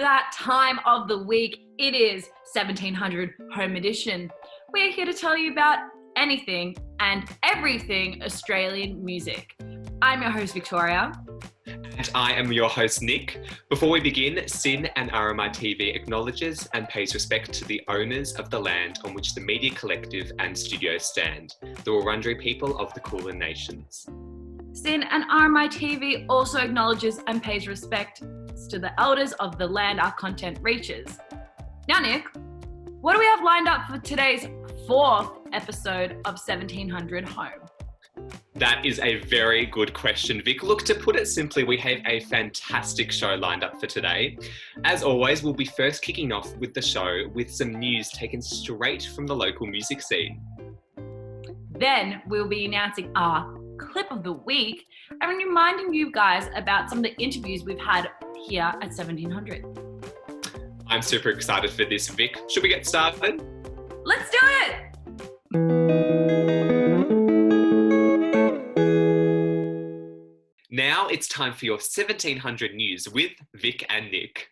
that time of the week. It is 1700 Home Edition. We're here to tell you about anything and everything Australian music. I'm your host, Victoria. And I am your host, Nick. Before we begin, SYN and RMI TV acknowledges and pays respect to the owners of the land on which the Media Collective and studios stand, the Wurundjeri people of the Kulin Nations. SYN and RMI TV also acknowledges and pays respect to the elders of the land our content reaches. Now, Nick, what do we have lined up for today's fourth episode of 1700 Home? That is a very good question, Vic. Look, to put it simply, we have a fantastic show lined up for today. As always, we'll be first kicking off with the show with some news taken straight from the local music scene. Then we'll be announcing our clip of the week and reminding you guys about some of the interviews we've had here at 1700. I'm super excited for this, Vic. Should we get started? Let's do it! Now it's time for your 1700 news with Vic and Nick.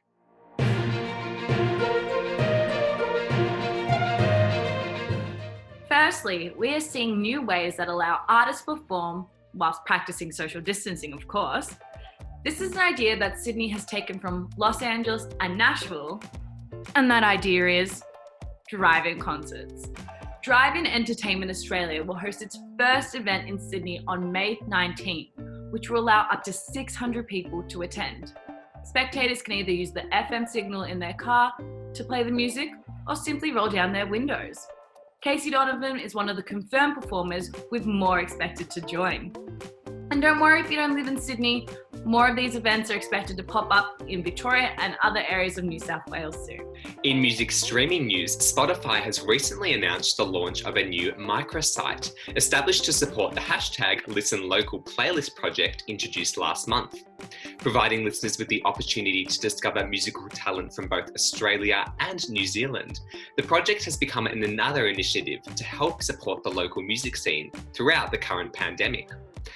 Firstly, we are seeing new ways that allow artists to perform whilst practicing social distancing, of course. This is an idea that Sydney has taken from Los Angeles and Nashville, and that idea is drive-in concerts. Drive-in Entertainment Australia will host its first event in Sydney on May 19th, which will allow up to 600 people to attend. Spectators can either use the FM signal in their car to play the music or simply roll down their windows. Casey Donovan is one of the confirmed performers, with more expected to join. And don't worry if you don't live in Sydney, more of these events are expected to pop up in Victoria and other areas of New South Wales soon. In music streaming news, Spotify has recently announced the launch of a new microsite established to support the hashtag Listen Local playlist project introduced last month, providing listeners with the opportunity to discover musical talent from both Australia and New Zealand. The project has become another initiative to help support the local music scene throughout the current pandemic.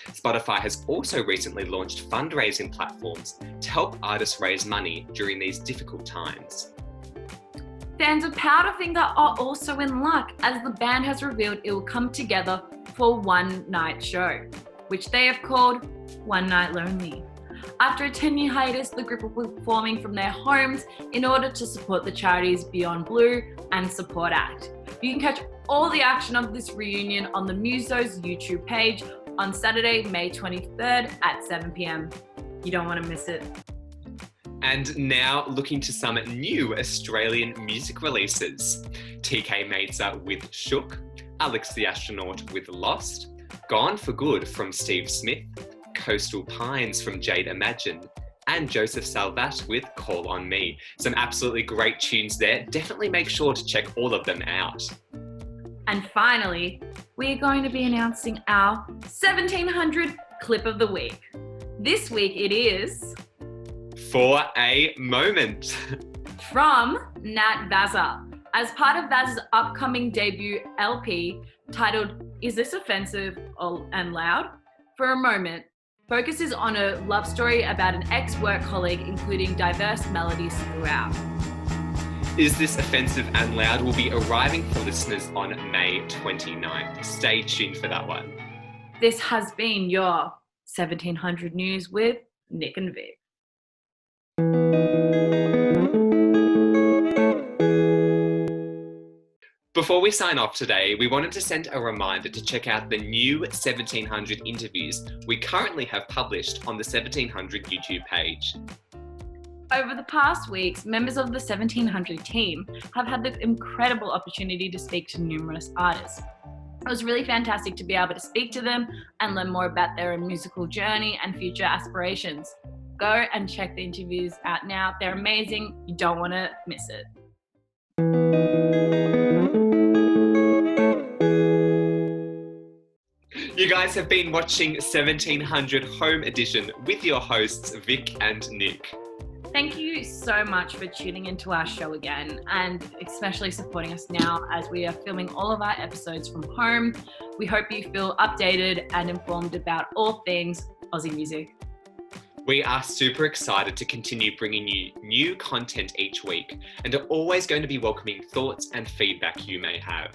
Spotify has also recently launched fundraising platforms to help artists raise money during these difficult times. Fans of Powderfinger are also in luck, as the band has revealed it will come together for a one-night show, which they have called One Night Lonely. After a 10-year hiatus, the group will be performing from their homes in order to support the charities Beyond Blue and Support Act. You can catch all the action of this reunion on the Musos YouTube page on Saturday, May 23rd at 7 p.m. You don't want to miss it. And now looking to some new Australian music releases. TK Maidser with Shook, Alex the Astronaut with Lost, Gone for Good from Steve Smith, Coastal Pines from Jade Imagine, and Joseph Salvat with Call on Me. Some absolutely great tunes there. Definitely make sure to check all of them out. And finally, we're going to be announcing our 1700 clip of the week. This week it is For a Moment from Nat Vazza, as part of Vazza's upcoming debut LP titled Is This Offensive and Loud? For a Moment focuses on a love story about an ex-work colleague, including diverse melodies throughout. Is This Offensive and Loud will be arriving for listeners on May 29th. Stay tuned for that one. This has been your 1700 News with Nick and Vic. Before we sign off today, we wanted to send a reminder to check out the new 1700 interviews we currently have published on the 1700 YouTube page. Over the past weeks, members of the 1700 team have had the incredible opportunity to speak to numerous artists. It was really fantastic to be able to speak to them and learn more about their musical journey and future aspirations. Go and check the interviews out now. They're amazing. You don't want to miss it. You guys have been watching 1700 Home Edition with your hosts, Vic and Nick. Thank you so much for tuning into our show again, and especially supporting us now as we are filming all of our episodes from home. We hope you feel updated and informed about all things Aussie music. We are super excited to continue bringing you new content each week and are always going to be welcoming thoughts and feedback you may have.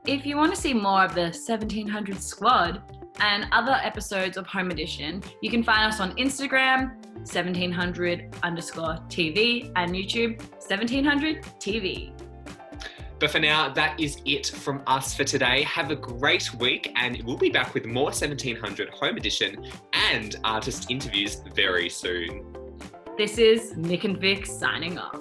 If you want to see more of the 1700 Squad and other episodes of Home Edition, you can find us on Instagram, 1700_TV, and YouTube, 1700 TV. But for now, that is it from us for today. Have a great week, and we'll be back with more 1700 Home Edition and artist interviews very soon. This is Nick and Vic signing off.